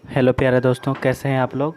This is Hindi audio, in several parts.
हेलो प्यारे दोस्तों, कैसे हैं आप लोग।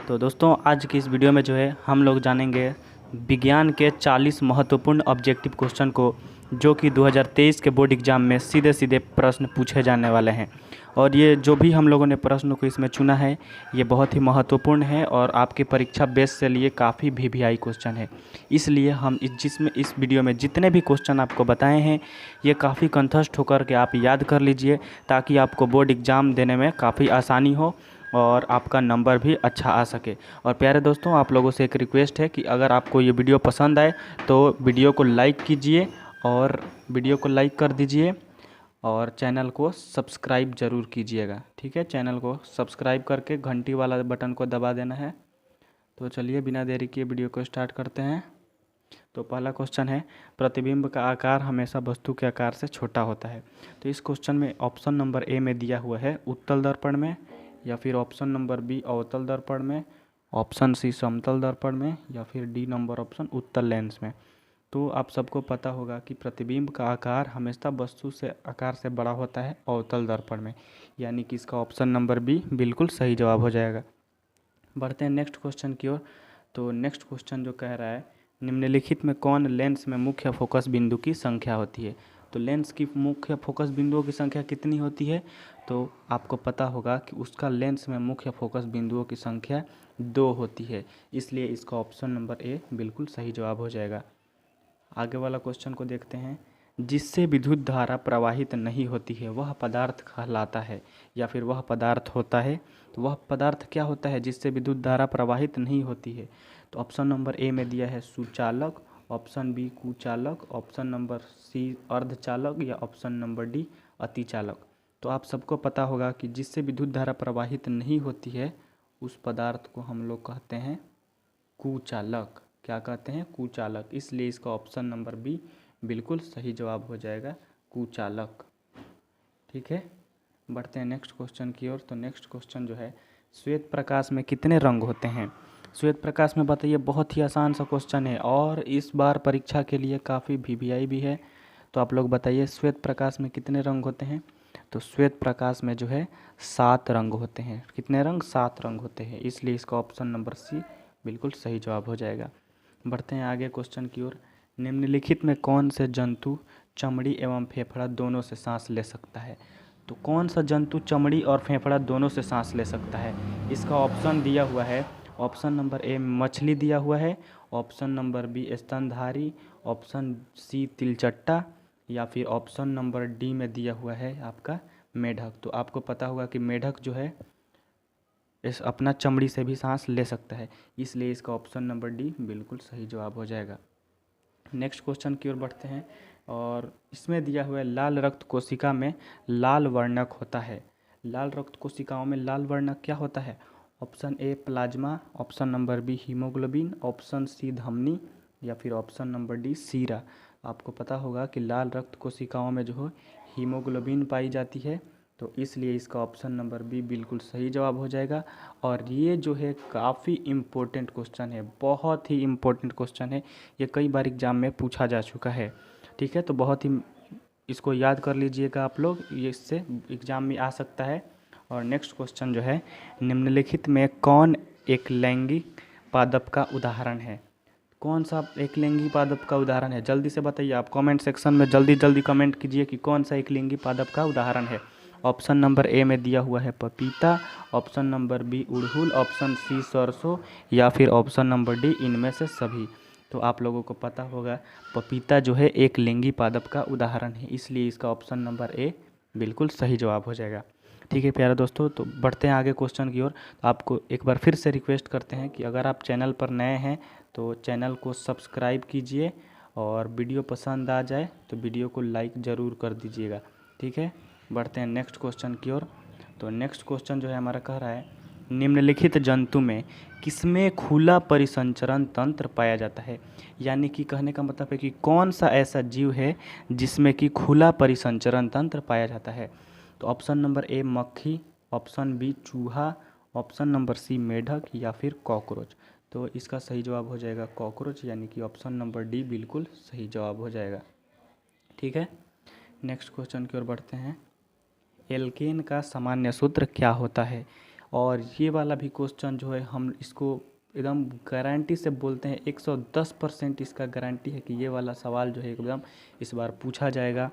तो दोस्तों, आज की इस वीडियो में जो है हम लोग जानेंगे विज्ञान के 40 महत्वपूर्ण ऑब्जेक्टिव क्वेश्चन को, जो कि 2023 के बोर्ड एग्जाम में सीधे सीधे प्रश्न पूछे जाने वाले हैं। और ये जो भी हम लोगों ने प्रश्न को इसमें चुना है, ये बहुत ही महत्वपूर्ण है और आपकी परीक्षा बेस से लिए काफ़ी वीवीआई क्वेश्चन है। इसलिए हम इस वीडियो में जितने भी क्वेश्चन आपको बताए हैं, ये काफ़ी कंठस्थ होकर के आप याद कर लीजिए, ताकि आपको बोर्ड एग्ज़ाम देने में काफ़ी आसानी हो और आपका नंबर भी अच्छा आ सके। और प्यारे दोस्तों, आप लोगों से एक रिक्वेस्ट है कि अगर आपको ये वीडियो पसंद आए तो वीडियो को लाइक कीजिए, और वीडियो को लाइक कर दीजिए और चैनल को सब्सक्राइब ज़रूर कीजिएगा। ठीक है, चैनल को सब्सक्राइब करके घंटी वाला बटन को दबा देना है। तो चलिए बिना देरी किए वीडियो को स्टार्ट करते हैं। तो पहला क्वेश्चन है, प्रतिबिंब का आकार हमेशा वस्तु के आकार से छोटा होता है। तो इस क्वेश्चन में ऑप्शन नंबर ए में दिया हुआ है उत्तल दर्पण में, या फिर ऑप्शन नंबर बी अवतल दर्पण में, ऑप्शन सी समतल दर्पण में, या फिर डी नंबर ऑप्शन उत्तल लेंस में। तो आप सबको पता होगा कि प्रतिबिंब का आकार हमेशा वस्तु से आकार से बड़ा होता है अवतल दर्पण में, यानी कि इसका ऑप्शन नंबर बी बिल्कुल सही जवाब हो जाएगा। बढ़ते हैं नेक्स्ट क्वेश्चन की ओर। तो नेक्स्ट क्वेश्चन जो कह रहा है, निम्नलिखित में कौन लेंस में मुख्य फोकस बिंदु की संख्या होती है। तो लेंस की मुख्य फोकस बिंदुओं की संख्या कितनी होती है, तो आपको पता होगा कि उसका लेंस में मुख्य फोकस बिंदुओं की संख्या 2 होती है। इसलिए इसका ऑप्शन नंबर ए बिल्कुल सही जवाब हो जाएगा। आगे वाला क्वेश्चन को देखते हैं, जिससे विद्युत धारा प्रवाहित नहीं होती है वह पदार्थ कहलाता है, या फिर वह पदार्थ होता है। तो वह पदार्थ क्या होता है जिससे विद्युत धारा प्रवाहित नहीं होती है। तो ऑप्शन नंबर ए में दिया है सुचालक, ऑप्शन बी कुचालक, ऑप्शन नंबर सी अर्धचालक, या ऑप्शन नंबर डी अतिचालक। तो आप सबको पता होगा कि जिससे विद्युत धारा प्रवाहित नहीं होती है उस पदार्थ को हम लोग कहते हैं कुचालक। क्या कहते हैं? कुचालक। इसलिए इसका ऑप्शन नंबर बी बिल्कुल सही जवाब हो जाएगा, कुचालक। ठीक है, बढ़ते हैं नेक्स्ट क्वेश्चन की ओर। तो नेक्स्ट क्वेश्चन जो है, श्वेत प्रकाश में कितने रंग होते हैं। श्वेत प्रकाश में बताइए, बहुत ही आसान सा क्वेश्चन है और इस बार परीक्षा के लिए काफ़ी वीवीआई भी है। तो आप लोग बताइए, श्वेत प्रकाश में कितने रंग होते हैं। तो श्वेत प्रकाश में जो है 7 रंग होते हैं। कितने रंग? 7 रंग होते हैं। इसलिए इसका ऑप्शन नंबर सी बिल्कुल सही जवाब हो जाएगा। बढ़ते हैं आगे क्वेश्चन की ओर। निम्नलिखित में कौन से जंतु चमड़ी एवं फेफड़ा दोनों से सांस ले सकता है। तो कौन सा जंतु चमड़ी और फेफड़ा दोनों से सांस ले सकता है। इसका ऑप्शन दिया हुआ है, ऑप्शन नंबर ए मछली दिया हुआ है, ऑप्शन नंबर बी स्तनधारी, ऑप्शन सी तिलचट्टा, या फिर ऑप्शन नंबर डी में दिया हुआ है आपका मेढक। तो आपको पता होगा कि मेढक जो है इस अपना चमड़ी से भी सांस ले सकता है। इसलिए इसका ऑप्शन नंबर डी बिल्कुल सही जवाब हो जाएगा। नेक्स्ट क्वेश्चन की ओर बढ़ते हैं, और इसमें दिया हुआ है लाल रक्त कोशिका में लाल वर्णक होता है। लाल रक्त कोशिकाओं में लाल वर्णक क्या होता है। Option A plasma, option number B haemoglobin, option C धमनी, या फिर ऑप्शन नंबर डी सीरा। आपको पता होगा कि लाल रक्त कोशिकाओं में जो है हीमोग्लोबिन पाई जाती है, तो इसलिए इसका ऑप्शन नंबर बी बिल्कुल सही जवाब हो जाएगा। और ये जो है काफ़ी इम्पोर्टेंट क्वेश्चन है, बहुत ही इम्पोर्टेंट क्वेश्चन है। ये कई बार एग्जाम में पूछा जा चुका है। ठीक है, तो बहुत ही इसको याद कर लीजिएगा आप लोग, ये इससे एग्जाम में आ सकता है। और नेक्स्ट क्वेश्चन जो है, निम्नलिखित में कौन एक लैंगिक पादप का उदाहरण है। कौन सा एक लिंगी पादप का उदाहरण है, जल्दी से बताइए। आप कमेंट सेक्शन में जल्दी जल्दी कमेंट कीजिए कि कौन सा एक लिंगी पादप का उदाहरण है। ऑप्शन नंबर ए में दिया हुआ है पपीता, ऑप्शन नंबर बी उड़हुल, ऑप्शन सी सरसों, या फिर ऑप्शन नंबर डी इनमें से सभी। तो आप लोगों को पता होगा पपीता जो है एक लिंगी पादप का उदाहरण है, इसलिए इसका ऑप्शन नंबर ए बिल्कुल सही जवाब हो जाएगा। ठीक है प्यारे दोस्तों, तो बढ़ते हैं आगे क्वेश्चन की ओर। आपको एक बार फिर से रिक्वेस्ट करते हैं कि अगर आप चैनल पर नए हैं तो चैनल को सब्सक्राइब कीजिए, और वीडियो पसंद आ जाए तो वीडियो को लाइक ज़रूर कर दीजिएगा। ठीक है, बढ़ते हैं नेक्स्ट क्वेश्चन की ओर। तो नेक्स्ट क्वेश्चन जो है हमारा कह रहा है, निम्नलिखित जंतु में किसमें खुला परिसंचरण तंत्र पाया जाता है। यानी कि कहने का मतलब है कि कौन सा ऐसा जीव है जिसमें कि खुला परिसंचरण तंत्र पाया जाता है। तो ऑप्शन नंबर ए मक्खी, ऑप्शन बी चूहा, ऑप्शन नंबर सी मेढक, या फिर कॉकरोच। तो इसका सही जवाब हो जाएगा कॉकरोच, यानी कि ऑप्शन नंबर डी बिल्कुल सही जवाब हो जाएगा। ठीक है, नेक्स्ट क्वेश्चन की ओर बढ़ते हैं। एल्केन का सामान्य सूत्र क्या होता है। और ये वाला भी क्वेश्चन जो है हम इसको एकदम गारंटी से बोलते हैं, 110% इसका गारंटी है कि ये वाला सवाल जो है एकदम इस बार पूछा जाएगा।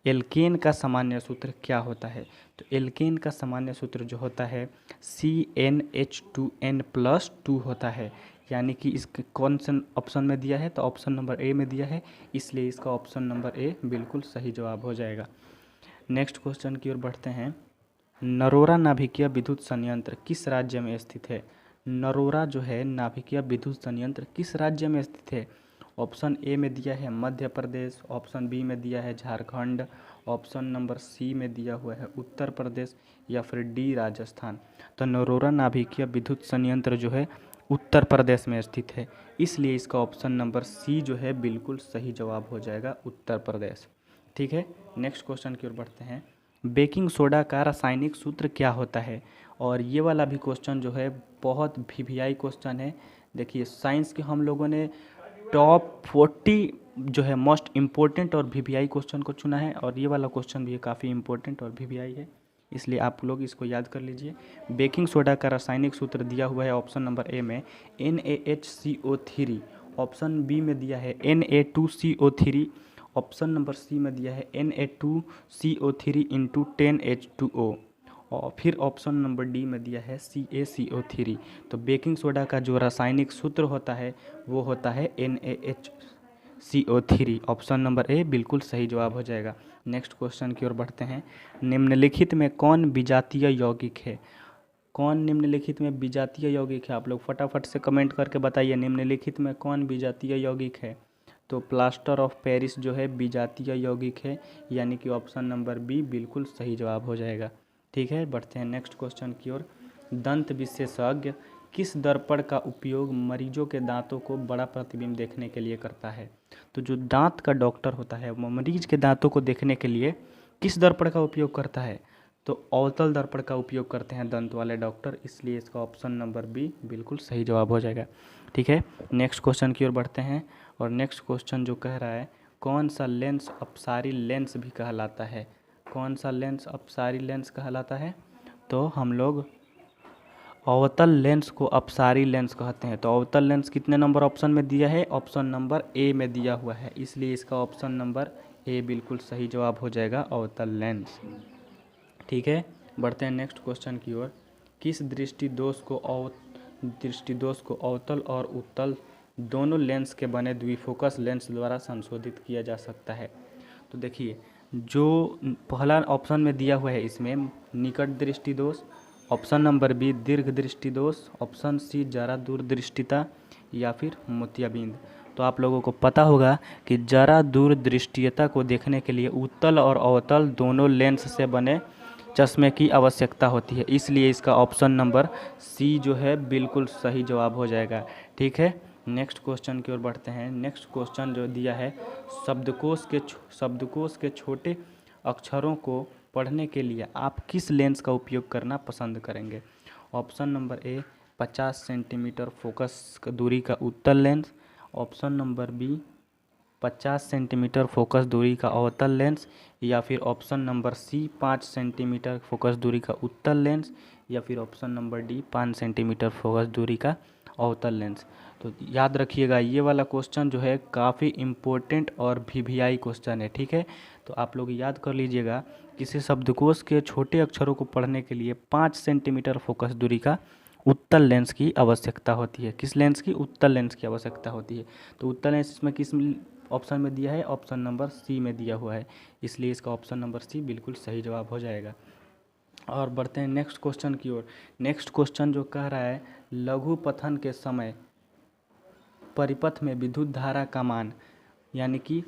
एल्केन का सामान्य सूत्र क्या होता है? तो एल्केन का सामान्य सूत्र जो होता है CnH2n+2 होता है। यानी कि इसके कौन सा ऑप्शन में दिया है? तो ऑप्शन नंबर ए में दिया है, इसलिए इसका ऑप्शन नंबर ए बिल्कुल सही जवाब हो जाएगा। नेक्स्ट क्वेश्चन की ओर बढ़ते हैं। नरोरा नाभिकीय विद्युत संयंत्र किस राज्य में स्थित है? नरोरा जो है नाभिकीय विद्युत संयंत्र किस राज्य में स्थित है? ऑप्शन ए में दिया है मध्य प्रदेश, ऑप्शन बी में दिया है झारखंड, ऑप्शन नंबर सी में दिया हुआ है उत्तर प्रदेश, या फिर डी राजस्थान। तो नरोरा नाभिकीय विद्युत संयंत्र जो है उत्तर प्रदेश में स्थित है, इसलिए इसका ऑप्शन नंबर सी जो है बिल्कुल सही जवाब हो जाएगा, उत्तर प्रदेश। ठीक है, नेक्स्ट क्वेश्चन की ओर बढ़ते हैं। बेकिंग सोडा का रासायनिक सूत्र क्या होता है? और ये वाला भी क्वेश्चन जो है बहुत वीवीआई क्वेश्चन है। देखिए, साइंस के हम लोगों ने टॉप 40 जो है मोस्ट इम्पोर्टेंट और वीवीआई क्वेश्चन को चुना है, और ये वाला क्वेश्चन भी काफ़ी इम्पोर्टेंट और वीवीआई है, इसलिए आप लोग इसको याद कर लीजिए। बेकिंग सोडा का रासायनिक सूत्र दिया हुआ है ऑप्शन नंबर ए में NaHCO3, ऑप्शन बी में दिया है Na2CO3, ऑप्शन नंबर सी में दिया है Na2CO3 × 10H2O, और फिर ऑप्शन नंबर डी में दिया है CaCO3। तो बेकिंग सोडा का जो रासायनिक सूत्र होता है वो होता है NaHCO3, ऑप्शन नंबर ए बिल्कुल सही जवाब हो जाएगा। नेक्स्ट क्वेश्चन की ओर बढ़ते हैं। निम्नलिखित में कौन विजातीय यौगिक है? कौन निम्नलिखित में विजातीय यौगिक है? आप लोग फटाफट से कमेंट करके बताइए, निम्नलिखित में कौन विजातीय यौगिक है? तो प्लास्टर ऑफ पेरिस जो है विजातीय यौगिक है, यानी कि ऑप्शन नंबर बी बिल्कुल सही जवाब हो जाएगा। ठीक है, बढ़ते हैं नेक्स्ट क्वेश्चन की ओर। दंत विशेषज्ञ किस दर्पण का उपयोग मरीजों के दांतों को बड़ा प्रतिबिंब देखने के लिए करता है? तो जो दांत का डॉक्टर होता है वो मरीज के दांतों को देखने के लिए किस दर्पण का उपयोग करता है? तो अवतल दर्पण का उपयोग करते हैं दंत वाले डॉक्टर, इसलिए इसका ऑप्शन नंबर बी बिल्कुल सही जवाब हो जाएगा। ठीक है, नेक्स्ट क्वेश्चन की ओर बढ़ते हैं। और नेक्स्ट क्वेश्चन जो कह रहा है, कौन सा लेंस अपसारी लेंस भी कहलाता है? कौन सा लेंस अपसारी लेंस कहलाता है? तो हम लोग अवतल लेंस को अपसारी लेंस कहते हैं। तो अवतल लेंस कितने नंबर ऑप्शन में दिया है? ऑप्शन नंबर ए में दिया हुआ है, इसलिए इसका ऑप्शन नंबर ए बिल्कुल सही जवाब हो जाएगा, अवतल लेंस। ठीक है, बढ़ते हैं नेक्स्ट क्वेश्चन की ओर। किस दृष्टिदोष को अवतल और उत्तल दोनों लेंस के बने द्विफोकस लेंस द्वारा संशोधित किया जा सकता है? तो देखिए, जो पहला ऑप्शन में दिया हुआ है इसमें निकट दृष्टिदोष, ऑप्शन नंबर बी दीर्घ दृष्टिदोष, ऑप्शन सी जरा दूरदृष्टिता, या फिर मोतियाबिंद। तो आप लोगों को पता होगा कि जरा दूरदृष्टिता को देखने के लिए उत्तल और अवतल दोनों लेंस से बने चश्मे की आवश्यकता होती है, इसलिए इसका ऑप्शन नंबर सी जो है बिल्कुल सही जवाब हो जाएगा। ठीक है, नेक्स्ट क्वेश्चन की ओर बढ़ते हैं। नेक्स्ट क्वेश्चन जो दिया है, शब्दकोश के छोटे अक्षरों को पढ़ने के लिए आप किस लेंस का उपयोग करना पसंद करेंगे? Option number A 50 centimetre focus दूरी का उत्तल lens, option number B 50 centimetre focus दूरी का अवतल लेंस, या फिर option number C 5 centimetre focus दूरी का उत्तल लेंस, या फिर option number D 5 centimetre focus दूरी का अवतल लेंस। तो याद रखिएगा, ये वाला क्वेश्चन जो है काफ़ी इम्पोर्टेंट और वीवीआई क्वेश्चन है। ठीक है, तो आप लोग याद कर लीजिएगा, किसी शब्दकोश के छोटे अक्षरों को पढ़ने के लिए 5 सेंटीमीटर फोकस दूरी का उत्तल लेंस की आवश्यकता होती है। किस लेंस की? उत्तल लेंस की आवश्यकता होती है। तो उत्तल लेंस इसमें किस ऑप्शन में दिया है? ऑप्शन नंबर सी में दिया हुआ है, इसलिए इसका ऑप्शन नंबर सी बिल्कुल सही जवाब हो जाएगा। और बढ़ते हैं नेक्स्ट क्वेश्चन की ओर। नेक्स्ट क्वेश्चन जो कह रहा है, लघु पथन के समय परिपथ में विद्युत धारा का मान, यानी कि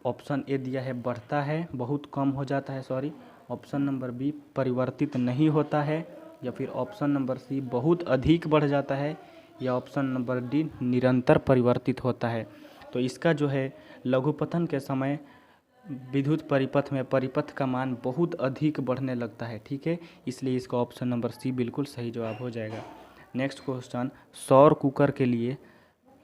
ऑप्शन ए दिया है बढ़ता है, बहुत कम हो जाता है, ऑप्शन नंबर बी परिवर्तित नहीं होता है, या फिर ऑप्शन नंबर सी बहुत अधिक बढ़ जाता है, या ऑप्शन नंबर डी निरंतर परिवर्तित होता है। तो इसका जो है लघुपथन के समय विद्युत परिपथ में परिपथ का मान बहुत अधिक बढ़ने लगता है। ठीक है, इसलिए इसका ऑप्शन नंबर सी बिल्कुल सही जवाब हो जाएगा। नेक्स्ट क्वेश्चन, सौर कुकर के लिए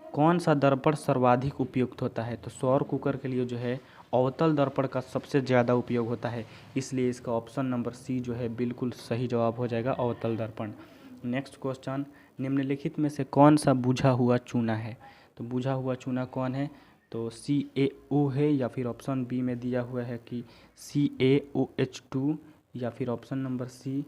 कौन सा दर्पण सर्वाधिक उपयुक्त होता है? तो सौर कुकर के लिए जो है अवतल दर्पण का सबसे ज़्यादा उपयोग होता है, इसलिए इसका ऑप्शन नंबर सी जो है बिल्कुल सही जवाब हो जाएगा, अवतल दर्पण। नेक्स्ट क्वेश्चन, निम्नलिखित में से कौन सा बुझा हुआ चूना है? तो बुझा हुआ चूना कौन है? तो CaO है, या फिर ऑप्शन बी में दिया हुआ है कि CaOH2, या फिर ऑप्शन नंबर सी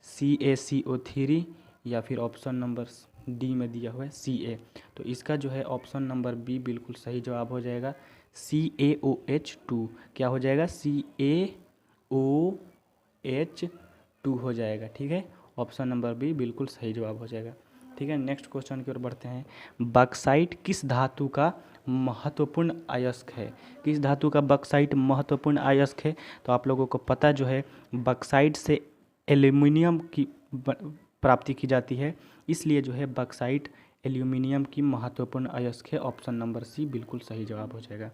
CaCO3, या फिर ऑप्शन नंबर डी में दिया हुआ है Ca। तो इसका जो है ऑप्शन नंबर बी बिल्कुल सही जवाब हो जाएगा, CaOH2। क्या हो जाएगा? CaOH2 हो जाएगा। ठीक है, ऑप्शन नंबर बी बिल्कुल सही जवाब हो जाएगा। ठीक है, नेक्स्ट क्वेश्चन की ओर बढ़ते हैं। बॉक्साइट किस धातु का महत्वपूर्ण अयस्क है? किस धातु का बॉक्साइट महत्वपूर्ण अयस्क है? तो आप लोगों को पता जो है बॉक्साइट से एल्यूमिनियम की प्राप्ति की जाती है, इसलिए जो है बॉक्साइट एल्यूमिनियम की महत्वपूर्ण अयस्क है। ऑप्शन नंबर सी बिल्कुल सही जवाब हो जाएगा।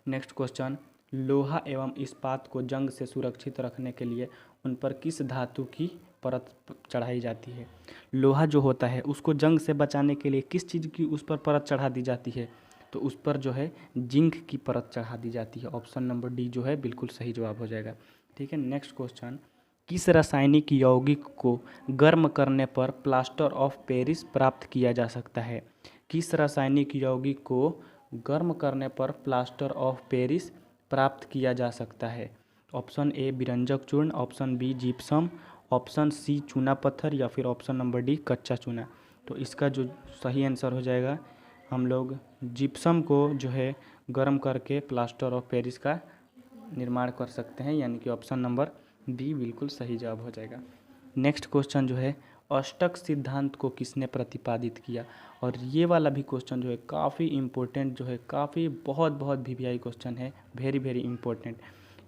नेक्स्ट क्वेश्चन, लोहा एवं इस्पात को जंग से सुरक्षित रखने के लिए उन पर किस धातु की परत चढ़ाई जाती है? लोहा जो होता है उसको जंग से बचाने के लिए किस चीज़ की उस पर परत चढ़ा दी जाती है? तो उस पर जो है जिंक की परत चढ़ा दी जाती है। ऑप्शन नंबर डी जो है बिल्कुल सही जवाब हो जाएगा। ठीक है, नेक्स्ट क्वेश्चन, किस रासायनिक यौगिक को गर्म करने पर प्लास्टर ऑफ पेरिस प्राप्त किया जा सकता है? किस रासायनिक यौगिक को गर्म करने पर प्लास्टर ऑफ पेरिस प्राप्त किया जा सकता है? ऑप्शन ए बिरंजक चूर्ण, option B gypsum, option C चूना पत्थर, या फिर ऑप्शन नंबर डी कच्चा चूना। तो इसका जो सही आंसर हो जाएगा, हम लोग जिप्सम को जो है गर्म करके प्लास्टर ऑफ पेरिस का निर्माण कर सकते हैं, यानी कि ऑप्शन नंबर बी बिल्कुल सही जवाब हो जाएगा। नेक्स्ट क्वेश्चन जो है, अष्टक सिद्धांत को किसने प्रतिपादित किया? और ये वाला भी क्वेश्चन जो है काफ़ी इम्पोर्टेंट, जो है काफ़ी बहुत VVI क्वेश्चन है, वेरी इम्पोर्टेंट।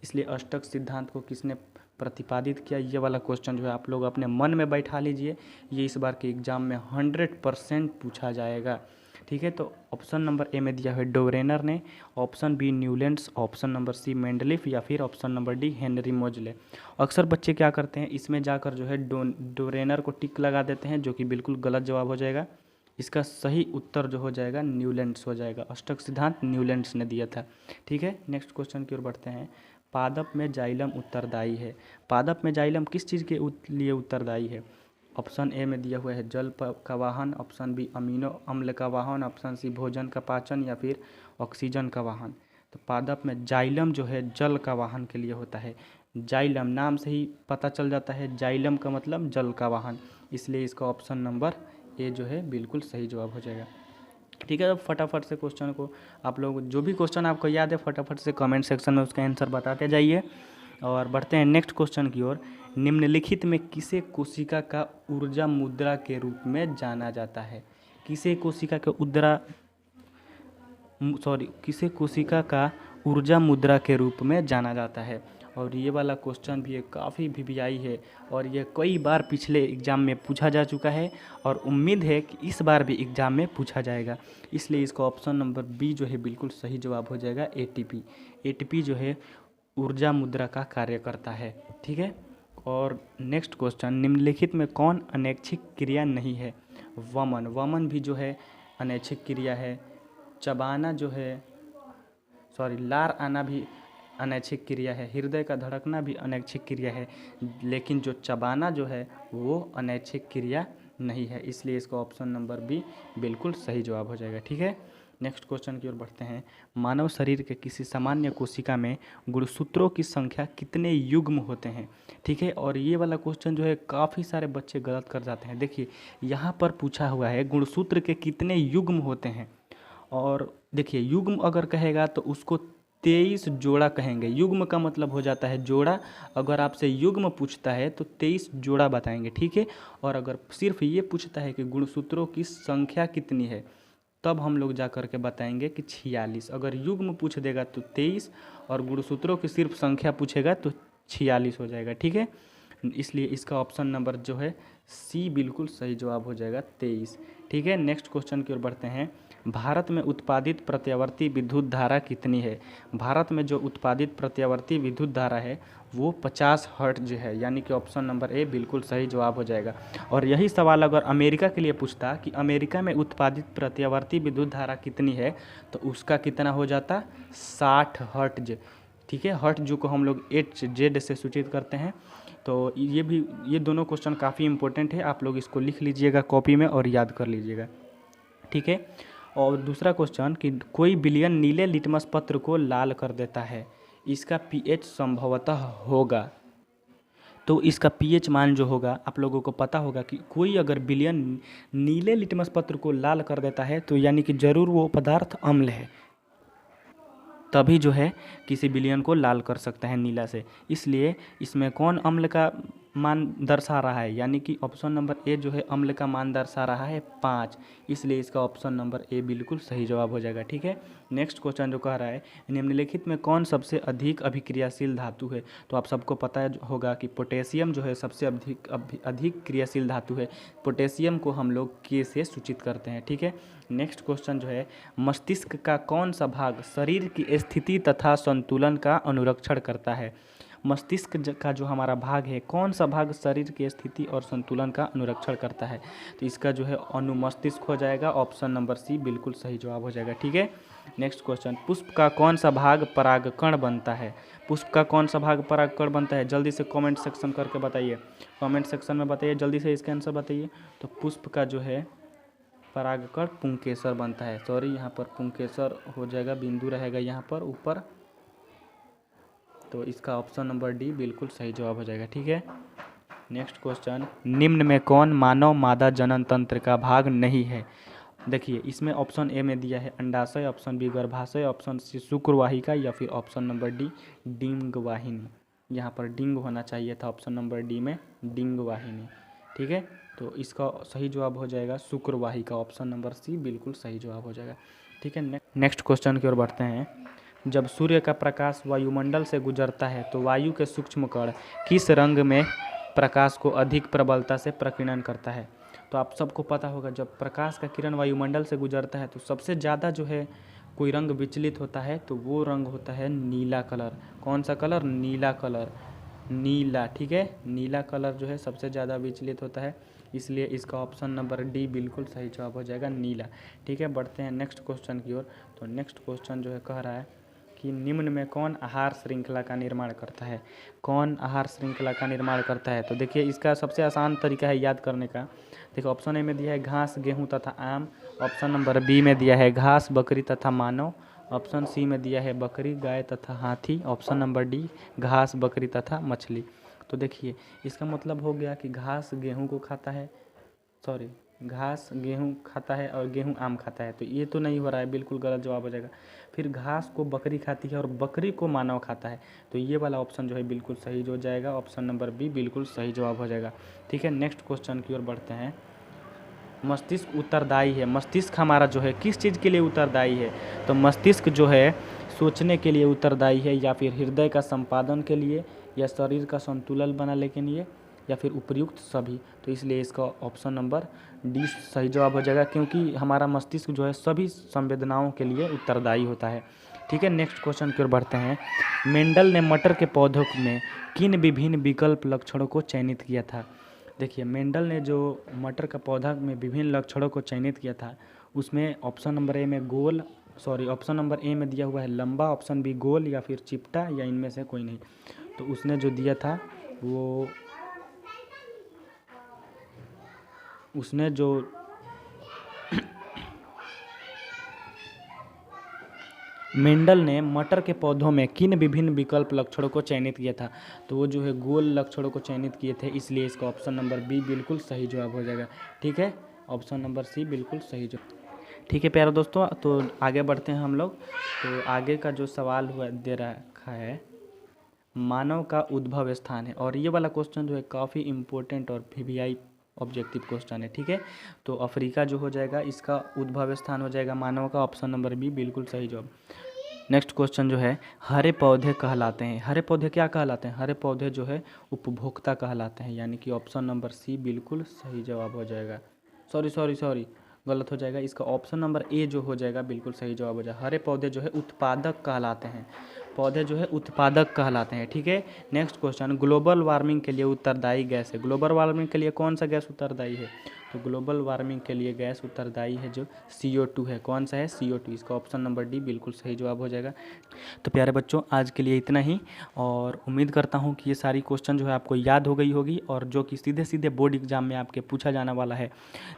इसलिए अष्टक सिद्धांत को किसने प्रतिपादित किया, ये वाला क्वेश्चन जो है आप लोग अपने मन में बैठा लीजिए, ये इस बार के एग्ज़ाम में 100% पूछा जाएगा। ठीक है, तो ऑप्शन नंबर ए में दिया है डोरेनर ने, option B Newlands, option number C Mendeleev, या फिर ऑप्शन नंबर डी हेनरी मोजले। अक्सर बच्चे क्या करते हैं, इसमें जाकर जो है डोरेनर को टिक लगा देते हैं, जो कि बिल्कुल गलत जवाब हो जाएगा। इसका सही उत्तर जो हो जाएगा न्यूलैंड्स हो जाएगा। अष्टक सिद्धांत न्यूलैंड्स ने दिया था। ठीक है, नेक्स्ट क्वेश्चन की ओर बढ़ते हैं। पादप में जाइलम उत्तरदायी है। पादप में जाइलम किस चीज़ के लिए उत्तरदायी है? ऑप्शन ए में दिया हुआ है जल का वाहन, ऑप्शन बी अमीनो अम्ल का वाहन, ऑप्शन सी भोजन का पाचन, या फिर ऑक्सीजन का वाहन। तो पादप में जाइलम जो है जल का वाहन के लिए होता है। जाइलम नाम से ही पता चल जाता है, जाइलम का मतलब जल का वाहन, इसलिए इसका ऑप्शन नंबर ए जो है बिल्कुल सही जवाब हो जाएगा। ठीक है, अब फटाफट से क्वेश्चन को आप लोग, जो भी क्वेश्चन आपको याद है फटाफट से कमेंट सेक्शन में उसका आंसर बताते जाइए। और बढ़ते हैं नेक्स्ट क्वेश्चन की ओर। निम्नलिखित में किसे कोशिका का ऊर्जा मुद्रा के रूप में जाना जाता है? किसे कोशिका के किसे कोशिका का ऊर्जा मुद्रा के रूप में जाना जाता है? और ये वाला क्वेश्चन भी काफ़ी VVI है, और ये कई बार पिछले एग्ज़ाम में पूछा जा चुका है, और उम्मीद है कि इस बार भी एग्ज़ाम में पूछा जाएगा, इसलिए इसका ऑप्शन नंबर बी जो है बिल्कुल सही जवाब हो जाएगा, ATP। ATP जो है ऊर्जा मुद्रा का कार्य करता है। ठीक है, और नेक्स्ट क्वेश्चन, निम्नलिखित में कौन अनैच्छिक क्रिया नहीं है? वमन, वमन भी जो है अनैच्छिक क्रिया है। चबाना जो है, लार आना भी अनैच्छिक क्रिया है। हृदय का धड़कना भी अनैच्छिक क्रिया है, लेकिन जो चबाना जो है वो अनैच्छिक क्रिया नहीं है, इसलिए इसका ऑप्शन नंबर बी बिल्कुल सही जवाब हो जाएगा। ठीक है, नेक्स्ट क्वेश्चन की ओर बढ़ते हैं। मानव शरीर के किसी सामान्य कोशिका में गुणसूत्रों की संख्या कितने युग्म होते हैं? ठीक है, और ये वाला क्वेश्चन जो है काफ़ी सारे बच्चे गलत कर जाते हैं। देखिए यहाँ पर पूछा हुआ है गुणसूत्र के कितने युग्म होते हैं, और देखिए युग्म अगर कहेगा तो उसको 23 जोड़ा कहेंगे। युग्म का मतलब हो जाता है जोड़ा, अगर आपसे युग्म पूछता है तो 23 जोड़ा बताएंगे। ठीक है, और अगर सिर्फ ये पूछता है कि गुणसूत्रों की संख्या कितनी है, तब हम लोग जा कर के बताएंगे कि 46। अगर युग्म पूछ देगा तो 23, और गुणसूत्रों की सिर्फ संख्या पूछेगा तो 46 हो जाएगा। ठीक है, इसलिए इसका ऑप्शन नंबर जो है सी बिल्कुल सही जवाब हो जाएगा, 23। ठीक है, नेक्स्ट क्वेश्चन की ओर बढ़ते हैं। भारत में उत्पादित प्रत्यावर्ती विद्युत धारा कितनी है? भारत में जो उत्पादित प्रत्यावर्ती विद्युत धारा है वो 50 हर्ट्ज है, यानी कि ऑप्शन नंबर ए बिल्कुल सही जवाब हो जाएगा। और यही सवाल अगर अमेरिका के लिए पूछता कि अमेरिका में उत्पादित प्रत्यावर्ती विद्युत धारा कितनी है, तो उसका कितना हो जाता, 60 हर्ट्ज। ठीक है, हर्ट्ज को हम लोग HZ से सूचित करते हैं, तो ये दोनों क्वेश्चन काफ़ी इंपॉर्टेंट है, आप लोग इसको लिख लीजिएगा कॉपी में और याद कर लीजिएगा, ठीक है। और दूसरा क्वेश्चन कि कोई विलयन नीले लिटमस पत्र को लाल कर देता है, इसका पीएच संभवतः होगा। तो इसका पीएच मान जो होगा आप लोगों को पता होगा कि कोई अगर विलयन नीले लिटमस पत्र को लाल कर देता है तो यानी कि ज़रूर वो पदार्थ अम्ल है, तभी जो है किसी विलयन को लाल कर सकता है नीला से। इसलिए इसमें कौन अम्ल का मान दर्शा रहा है, यानी कि ऑप्शन नंबर ए जो है अम्ल का मान दर्शा रहा है 5, इसलिए इसका ऑप्शन नंबर ए बिल्कुल सही जवाब हो जाएगा, ठीक है। नेक्स्ट क्वेश्चन जो कह रहा है निम्नलिखित में कौन सबसे अधिक अभिक्रियाशील धातु है। तो आप सबको पता होगा कि पोटेशियम जो है सबसे अधिक क्रियाशील धातु है। पोटेशियम को हम लोग के से सूचित करते हैं, ठीक है। नेक्स्ट क्वेश्चन जो है मस्तिष्क का कौन सा भाग शरीर की स्थिति तथा संतुलन का अनुरक्षण करता है। मस्तिष्क का जो हमारा भाग है, कौन सा भाग शरीर की स्थिति और संतुलन का अनुरक्षण करता है। तो इसका जो है अनुमस्तिष्क हो जाएगा, ऑप्शन नंबर सी बिल्कुल सही जवाब हो जाएगा, ठीक है। नेक्स्ट क्वेश्चन पुष्प का कौन सा भाग परागकण बनता है। पुष्प का कौन सा भाग परागकण बनता है, जल्दी से कमेंट सेक्शन करके बताइए, कमेंट सेक्शन में बताइए, जल्दी से इसका आंसर बताइए। तो पुष्प का जो है परागकण पुंकेसर बनता है, सॉरी यहाँ पर पुंकेसर हो जाएगा, बिंदु रहेगा यहाँ पर ऊपर, तो इसका ऑप्शन नंबर डी बिल्कुल सही जवाब हो जाएगा, ठीक है। नेक्स्ट क्वेश्चन निम्न में कौन मानव मादा जनन तंत्र का भाग नहीं है। देखिए इसमें ऑप्शन ए में दिया है अंडाशय, ऑप्शन बी गर्भाशय, ऑप्शन सी शुक्रवाहिका या फिर ऑप्शन नंबर डी डिंग वाहिनी। यहाँ पर डिंग होना चाहिए था ऑप्शन नंबर डी में डिंग वाहिनी, ठीक है। तो इसका सही जवाब हो जाएगा शुक्रवाहिका, ऑप्शन नंबर सी बिल्कुल सही जवाब हो जाएगा, ठीक है। नेक्स्ट क्वेश्चन की ओर बढ़ते हैं। जब सूर्य का प्रकाश वायुमंडल से गुजरता है तो वायु के सूक्ष्म कण किस रंग में प्रकाश को अधिक प्रबलता से प्रकीर्णन करता है। तो आप सबको पता होगा जब प्रकाश का किरण वायुमंडल से गुजरता है तो सबसे ज़्यादा जो है कोई रंग विचलित होता है तो वो रंग होता है नीला कलर। कौन सा कलर, नीला कलर, नीला, ठीक है। नीला कलर जो है सबसे ज़्यादा विचलित होता है, इसलिए इसका ऑप्शन नंबर डी बिल्कुल सही जवाब हो जाएगा नीला, ठीक है। बढ़ते हैं नेक्स्ट क्वेश्चन की ओर। तो नेक्स्ट क्वेश्चन जो है कह रहा है कि निम्न में कौन आहार श्रृंखला का निर्माण करता है। कौन आहार श्रृंखला का निर्माण करता है। तो देखिए इसका सबसे आसान तरीका है याद करने का। देखिए ऑप्शन ए में दिया है घास, गेहूं तथा आम, ऑप्शन नंबर बी में दिया है घास, बकरी तथा मानव, ऑप्शन सी में दिया है बकरी, गाय तथा हाथी, ऑप्शन नंबर डी घास, बकरी तथा मछली। तो देखिए इसका मतलब हो गया कि घास गेहूं को खाता है, सॉरी घास गेहूं खाता है और गेहूं आम खाता है, तो ये तो नहीं हो रहा है, बिल्कुल गलत जवाब हो जाएगा। फिर घास को बकरी खाती है और बकरी को मानव खाता है, तो ये वाला ऑप्शन जो है बिल्कुल सही हो जाएगा, ऑप्शन नंबर बी बिल्कुल सही जवाब हो जाएगा, ठीक है। नेक्स्ट क्वेश्चन की ओर बढ़ते हैं। मस्तिष्क उत्तरदायी है, मस्तिष्क हमारा जो है किस चीज़ के लिए उत्तरदायी है। तो मस्तिष्क जो है सोचने के लिए उत्तरदायी है, या फिर हृदय का संपादन के लिए, या शरीर का संतुलन बनाने के लिए, या फिर उपयुक्त सभी। तो इसलिए इसका ऑप्शन नंबर डी सही जवाब हो जाएगा, क्योंकि हमारा मस्तिष्क जो है सभी संवेदनाओं के लिए उत्तरदायी होता है, ठीक है। नेक्स्ट क्वेश्चन की ओर बढ़ते हैं। मेंडल ने मटर के पौधों में किन विभिन्न विकल्प लक्षणों को चयनित किया था। देखिए मेंडल ने जो मटर का पौधा में विभिन्न लक्षणों को चयनित किया था उसमें ऑप्शन नंबर ए में गोल, सॉरी ऑप्शन नंबर ए में दिया हुआ है लंबा, ऑप्शन बी गोल, या फिर चिपटा, या इनमें से कोई नहीं। तो उसने जो दिया था वो उसने जो मेंडल ने मटर के पौधों में किन विभिन्न विकल्प लक्षणों को चयनित किया था, तो वो जो है गोल लक्षणों को चयनित किए थे, इसलिए इसका ऑप्शन नंबर बी बिल्कुल सही जवाब हो जाएगा, ठीक है। ऑप्शन नंबर सी बिल्कुल सही जवाब, ठीक है प्यारे दोस्तों। तो आगे बढ़ते हैं हम लोग। तो आगे का जो सवाल हुआ दे रखा है मानव का उद्भव स्थान है, और ये वाला क्वेश्चन जो है काफ़ी इम्पोर्टेंट और वीवीआई ऑब्जेक्टिव क्वेश्चन है, ठीक है। तो अफ्रीका जो हो जाएगा इसका उद्भव स्थान हो जाएगा मानव का, ऑप्शन नंबर बी बिल्कुल सही जवाब। नेक्स्ट क्वेश्चन जो है हरे पौधे कहलाते हैं। हरे पौधे क्या कहलाते हैं, हरे पौधे जो है उपभोक्ता कहलाते हैं, यानी कि ऑप्शन नंबर सी बिल्कुल सही जवाब हो जाएगा। सॉरी गलत हो जाएगा, इसका ऑप्शन नंबर ए जो हो जाएगा बिल्कुल सही जवाब हो जाएगा। हरे पौधे जो है उत्पादक कहलाते हैं, पौधे जो है उत्पादक कहलाते हैं। ठीक है, नेक्स्ट क्वेश्चन, ग्लोबल वार्मिंग के लिए उत्तरदायी गैस है। ग्लोबल वार्मिंग के लिए कौन सा गैस उत्तरदायी है? तो ग्लोबल वार्मिंग के लिए गैस उत्तरदायी है जो CO2 है। कौन सा है? CO2। इसका ऑप्शन नंबर डी बिल्कुल सही जवाब हो जाएगा। तो प्यारे बच्चों, आज के लिए इतना ही, और उम्मीद करता हूँ कि ये सारी क्वेश्चन जो है आपको याद हो गई होगी और जो कि सीधे सीधे बोर्ड एग्जाम में आपके पूछा जाने वाला है।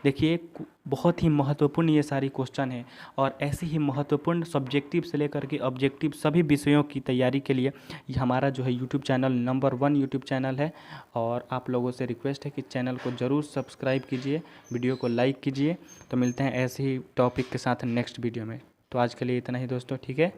देखिए, बहुत ही महत्वपूर्ण ये सारी क्वेश्चन है, और ऐसे ही महत्वपूर्ण सब्जेक्टिव से लेकर के ऑब्जेक्टिव सभी विषयों की तैयारी के लिए ये हमारा जो है YouTube channel number 1 YouTube channel है। और आप लोगों से रिक्वेस्ट है कि चैनल को ज़रूर सब्सक्राइब कीजिए, वीडियो को लाइक कीजिए। तो मिलते हैं ऐसे ही टॉपिक के साथ नेक्स्ट वीडियो में। तो आज के लिए इतना ही दोस्तों, ठीक है।